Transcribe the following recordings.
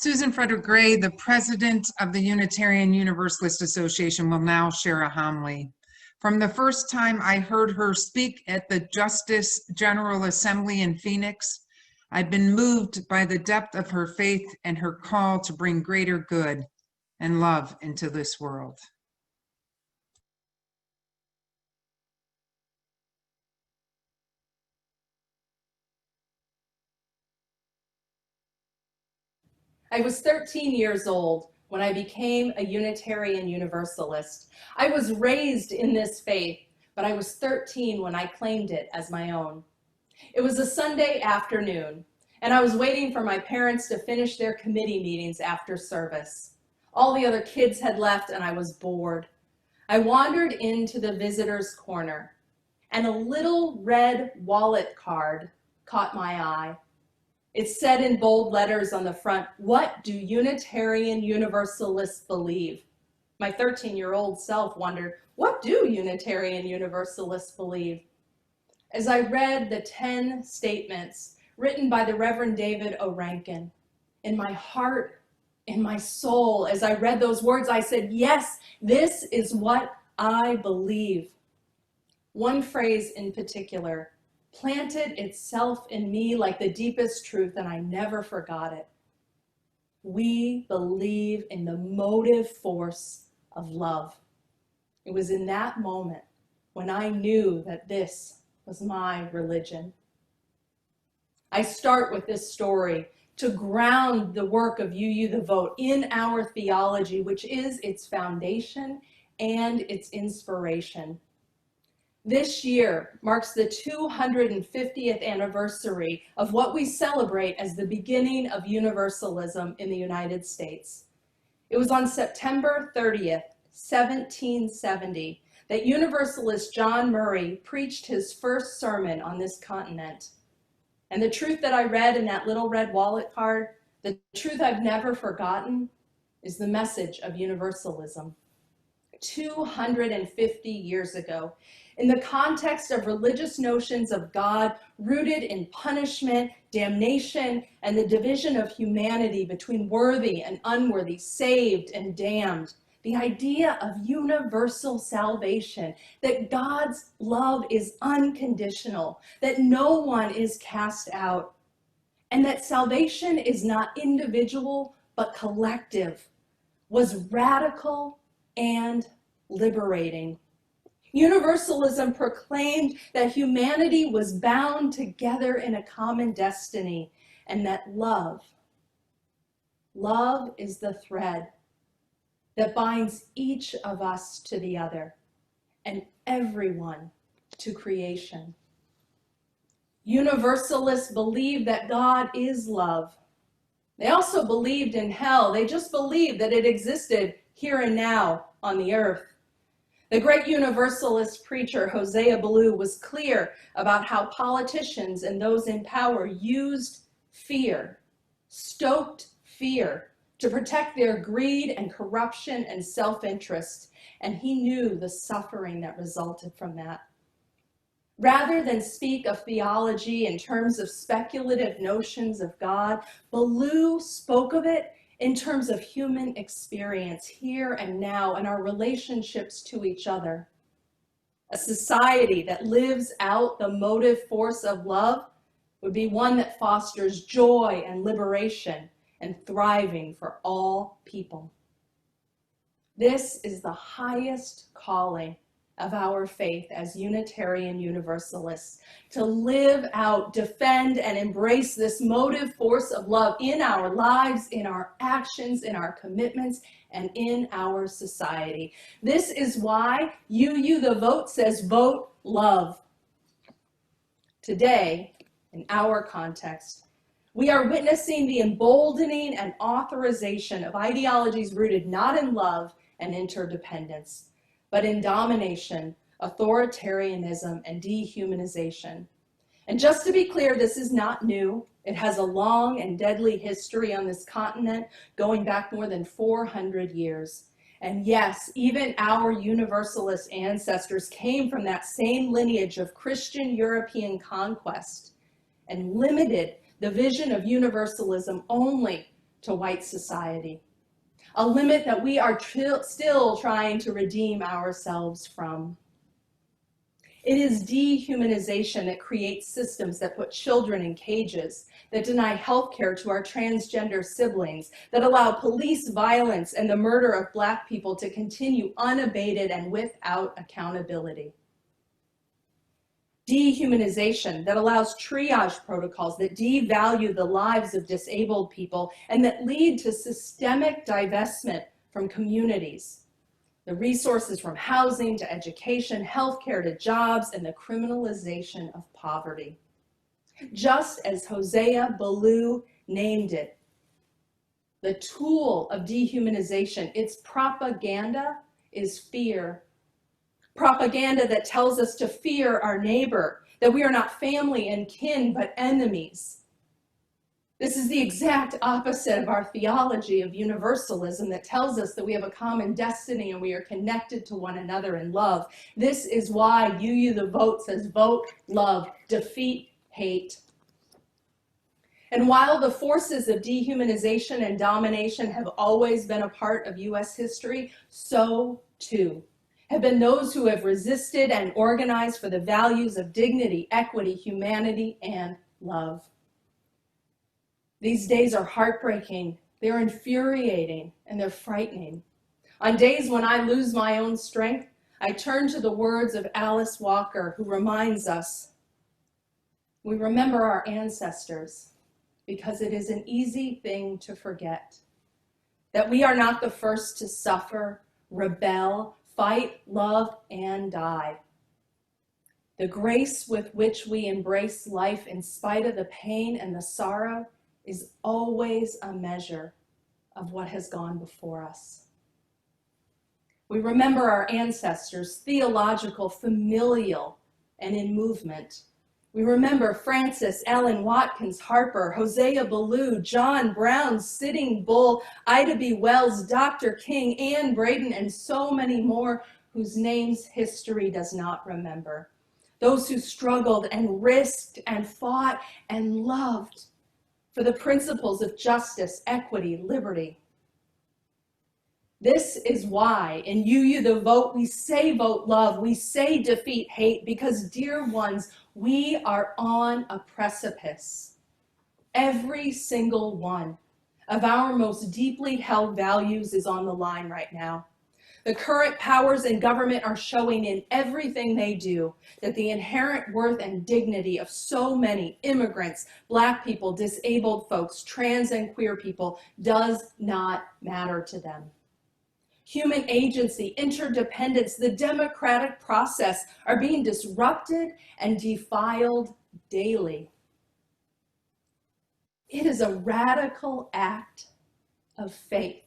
Susan Frederick Gray, the president of the Unitarian Universalist Association, will now share a homily. From the first time I heard her speak at the Justice General Assembly in Phoenix, I've been moved by the depth of her faith and her call to bring greater good and love into this world. I was 13 years old when I became a Unitarian Universalist. I was raised in this faith, but I was 13 when I claimed it as my own. It was a Sunday afternoon, and I was waiting for my parents to finish their committee meetings after service. All the other kids had left, and I was bored. I wandered into the visitor's corner, and a little red wallet card caught my eye. It said in bold letters on the front, "What do Unitarian Universalists believe?" My 13-year-old self wondered, what do Unitarian Universalists believe? As I read the 10 statements written by the Reverend David O. Rankin, in my heart, in my soul, as I read those words, I said, yes, this is what I believe. One phrase in particular planted itself in me like the deepest truth, and I never forgot it. We believe in the motive force of love. It was in that moment when I knew that this was my religion. I start with this story to ground the work of UU the Vote in our theology, which is its foundation and its inspiration. This year marks the 250th anniversary of what we celebrate as the beginning of universalism in the United States. It was on September 30th, 1770, that Universalist John Murray preached his first sermon on this continent. And the truth that I read in that little red wallet card, the truth I've never forgotten, is the message of universalism. 250 years ago, in the context of religious notions of God rooted in punishment, damnation, and the division of humanity between worthy and unworthy, saved and damned, the idea of universal salvation, that God's love is unconditional, that no one is cast out, and that salvation is not individual but collective, was radical and liberating. Universalism proclaimed that humanity was bound together in a common destiny, and that love is the thread that binds each of us to the other and everyone to creation. Universalists believe that God is love. They also believed in hell. They just believed that it existed here and now on the earth. The great Universalist preacher Hosea Ballou was clear about how politicians and those in power used fear, stoked fear, to protect their greed and corruption and self-interest, and he knew the suffering that resulted from that. Rather than speak of theology in terms of speculative notions of God, Ballou spoke of it in terms of human experience here and now and our relationships to each other. A society that lives out the motive force of love would be one that fosters joy and liberation and thriving for all people. This is the highest calling of our faith as Unitarian Universalists, to live out, defend, and embrace this motive force of love in our lives, in our actions, in our commitments, and in our society. This is why UU the Vote says, vote love. Today, in our context, we are witnessing the emboldening and authorization of ideologies rooted not in love and interdependence, but in domination, authoritarianism, and dehumanization. And just to be clear, this is not new. It has a long and deadly history on this continent, going back more than 400 years. And yes, even our Universalist ancestors came from that same lineage of Christian European conquest and limited the vision of universalism only to white society, a limit that we are still trying to redeem ourselves from. It is dehumanization that creates systems that put children in cages, that deny health care to our transgender siblings, that allow police violence and the murder of Black people to continue unabated and without accountability. Dehumanization that allows triage protocols that devalue the lives of disabled people and that lead to systemic divestment from communities. The resources from housing to education, healthcare to jobs, and the criminalization of poverty. Just as Hosea Ballou named it, the tool of dehumanization, its propaganda is fear. Propaganda that tells us to fear our neighbor, that we are not family and kin, but enemies. This is the exact opposite of our theology of universalism that tells us that we have a common destiny and we are connected to one another in love. This is why UU the Vote says vote, love, defeat, hate. And while the forces of dehumanization and domination have always been a part of US history, so too have been those who have resisted and organized for the values of dignity, equity, humanity, and love. These days are heartbreaking, they're infuriating, and they're frightening. On days when I lose my own strength, I turn to the words of Alice Walker, who reminds us, we remember our ancestors because it is an easy thing to forget, that we are not the first to suffer, rebel, fight, love, and die. The grace with which we embrace life in spite of the pain and the sorrow is always a measure of what has gone before us. We remember our ancestors, theological, familial, and in movement. We remember Francis, Ellen Watkins, Harper, Hosea Ballou, John Brown, Sitting Bull, Ida B. Wells, Dr. King, Anne Braden, and so many more whose names history does not remember. Those who struggled and risked and fought and loved for the principles of justice, equity, liberty. This is why in UU the Vote, we say vote love, we say defeat hate, because dear ones, we are on a precipice. Every single one of our most deeply held values is on the line right now. The current powers in government are showing in everything they do that the inherent worth and dignity of so many immigrants, Black people, disabled folks, trans and queer people does not matter to them. Human agency, interdependence, the democratic process are being disrupted and defiled daily. It is a radical act of faith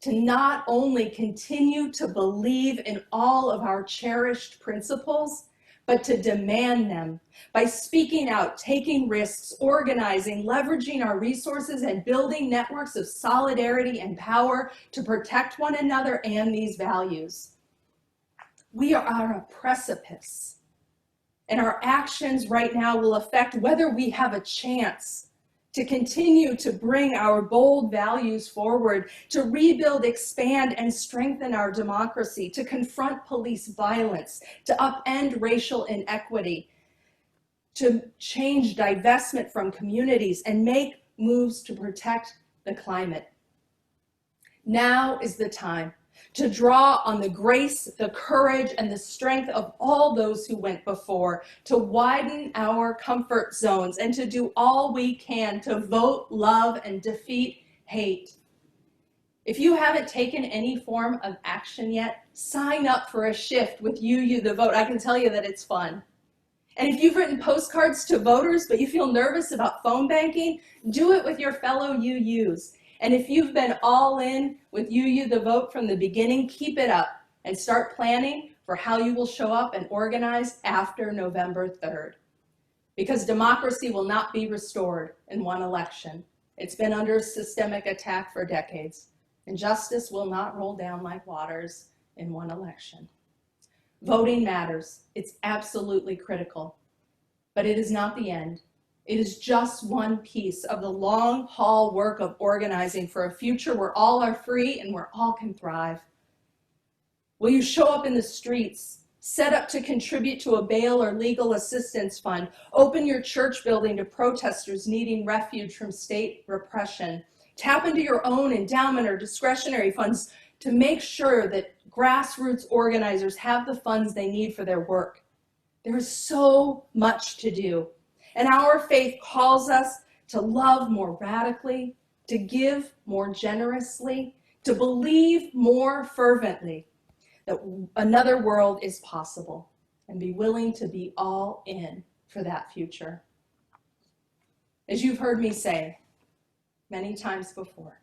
to not only continue to believe in all of our cherished principles, but to demand them by speaking out, taking risks, organizing, leveraging our resources, and building networks of solidarity and power to protect one another and these values. We are on a precipice, and our actions right now will affect whether we have a chance to continue to bring our bold values forward, to rebuild, expand, and strengthen our democracy, to confront police violence, to upend racial inequity, to change divestment from communities, and make moves to protect the climate. Now is the time to draw on the grace, the courage, and the strength of all those who went before, to widen our comfort zones, and to do all we can to vote, love, and defeat hate. If you haven't taken any form of action yet, sign up for a shift with UU the Vote. I can tell you that it's fun. And if you've written postcards to voters, but you feel nervous about phone banking, do it with your fellow UUs. And if you've been all in with UU the Vote from the beginning, keep it up and start planning for how you will show up and organize after November 3rd. Because democracy will not be restored in one election. It's been under systemic attack for decades, and justice will not roll down like waters in one election. Voting matters. It's absolutely critical, but it is not the end. It is just one piece of the long haul work of organizing for a future where all are free and where all can thrive. Will you show up in the streets, set up to contribute to a bail or legal assistance fund, open your church building to protesters needing refuge from state repression, tap into your own endowment or discretionary funds to make sure that grassroots organizers have the funds they need for their work? There is so much to do. And our faith calls us to love more radically, to give more generously, to believe more fervently that another world is possible, and be willing to be all in for that future. As you've heard me say many times before,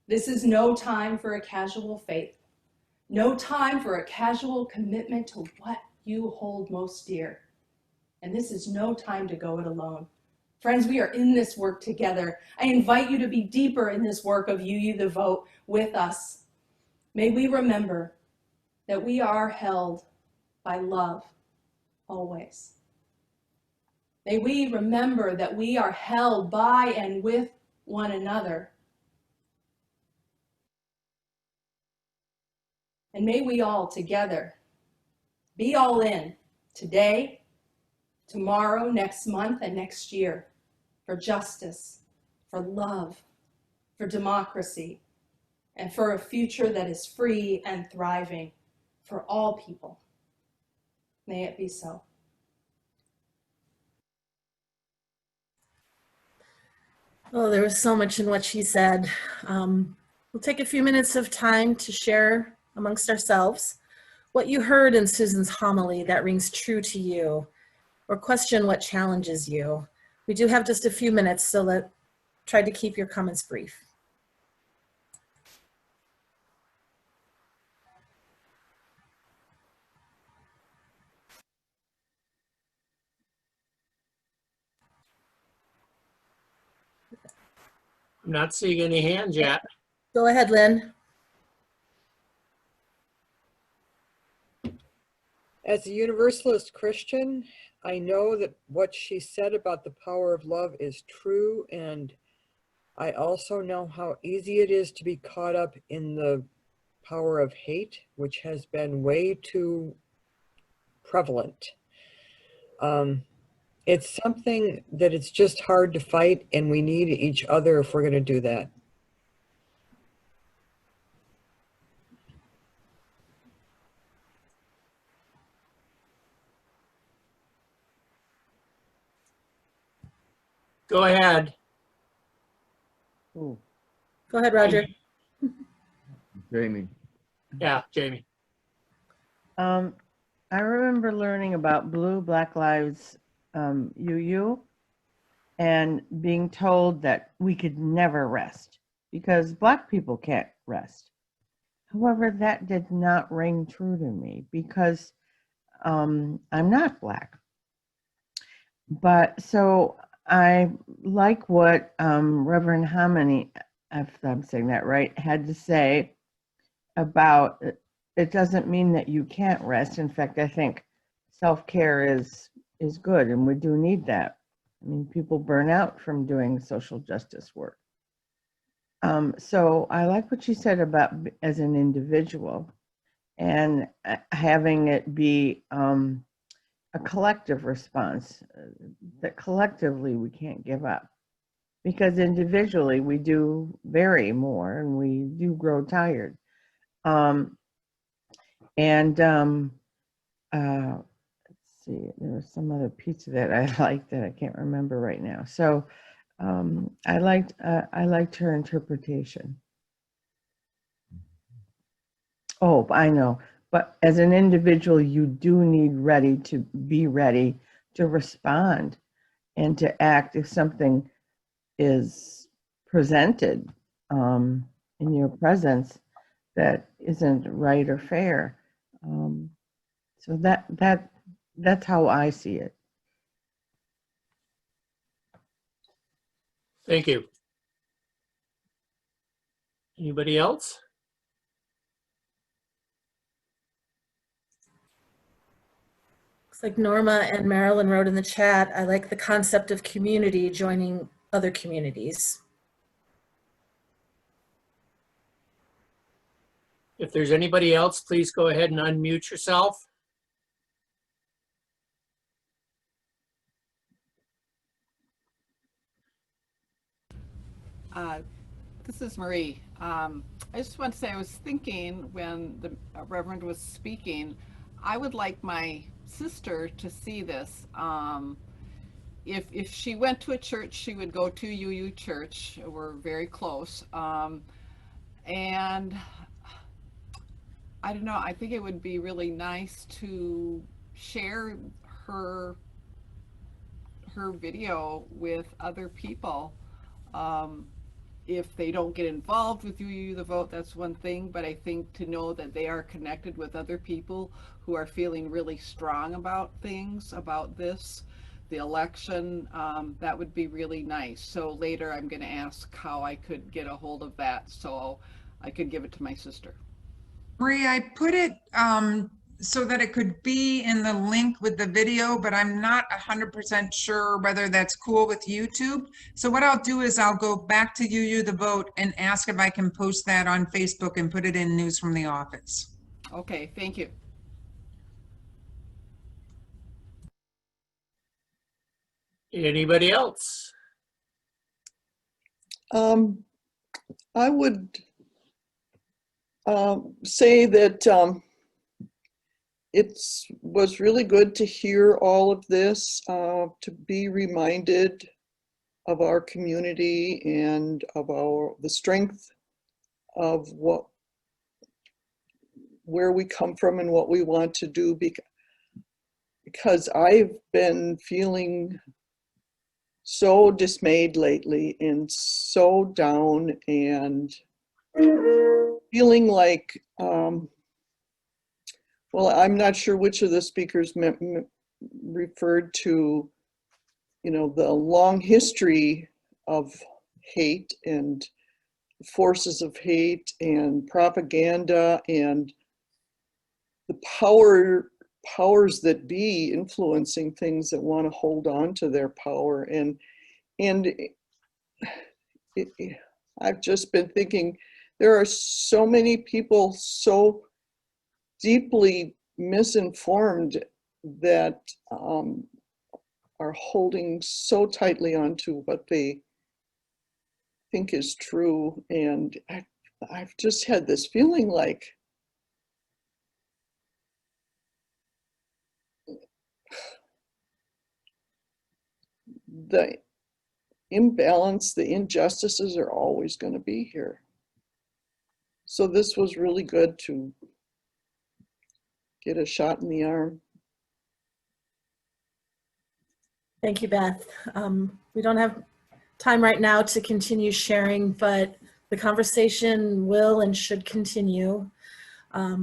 this is no time for a casual faith, no time for a casual commitment to what you hold most dear. And this is no time to go it alone. Friends, we are in this work together. I invite you to be deeper in this work of You the Vote with us. May we remember that we are held by love always. May we remember that we are held by and with one another. And may we all together be all in today, tomorrow, next month, and next year for justice, for love, for democracy, and for a future that is free and thriving for all people. May it be so. Oh, there was so much in what she said. We'll take a few minutes of time to share amongst ourselves what you heard in Susan's homily that rings true to you, or question what challenges you. We do have just a few minutes, so try to keep your comments brief. I'm not seeing any hands yet. Go ahead, Lynn. As a Universalist Christian, I know that what she said about the power of love is true, and I also know how easy it is to be caught up in the power of hate, which has been way too prevalent. It's something that it's just hard to fight, and we need each other if we're going to do that. Go ahead. Oh, Go ahead, Roger. Jamie. Yeah, Jamie. I remember learning about Blue Black Lives UU and being told that we could never rest because Black people can't rest. However, that did not ring true to me because I'm not Black. But so I like what Reverend Hominy, if I'm saying that right, had to say about it doesn't mean that you can't rest. In fact, I think self-care is good, and we do need that. I mean, people burn out from doing social justice work. So I like what you said about as an individual and having it be a collective response, that collectively we can't give up. Because individually we do vary more and we do grow tired. Let's see, there was some other piece of that I liked that I can't remember right now. So I liked her interpretation. Oh, I know. But as an individual, you do need to be ready to respond and to act if something is presented in your presence that isn't right or fair. So that's how I see it. Thank you. Anybody else? Looks Like Norma and Marilyn wrote in the chat, I like the concept of community joining other communities. If there's anybody else, please go ahead and unmute yourself. This is Marie. I just want to say I was thinking when the Reverend was speaking, I would like my sister to see this. If she went to a church, she would go to UU Church. We're very close. And I don't know, I think it would be really nice to share her video with other people. If they don't get involved with UU the Vote, that's one thing, but I think to know that they are connected with other people who are feeling really strong about things, about this, the election, that would be really nice. So later I'm going to ask how I could get a hold of that so I could give it to my sister. Marie, I put it so that it could be in the link with the video, but I'm not 100% sure whether that's cool with YouTube. So what I'll do is I'll go back to UU the Vote and ask if I can post that on Facebook and put it in News from the Office. Okay, thank you. Anybody else? I would say that it was really good to hear all of this, to be reminded of our community and of the strength of where we come from and what we want to do, because I've been feeling so dismayed lately and so down and feeling like, well, I'm not sure which of the speakers referred to, you know, the long history of hate and forces of hate and propaganda and the powers that be influencing things that want to hold on to their power. And I've just been thinking, there are so many people so deeply misinformed that are holding so tightly onto what they think is true. And I've just had this feeling like the imbalance, the injustices are always going to be here. So this was really good to get a shot in the arm. Thank you, Beth. We don't have time right now to continue sharing, but the conversation will and should continue. I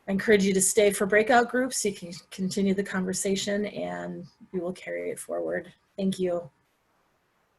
encourage you to stay for breakout groups so you can continue the conversation, and we will carry it forward. Thank you.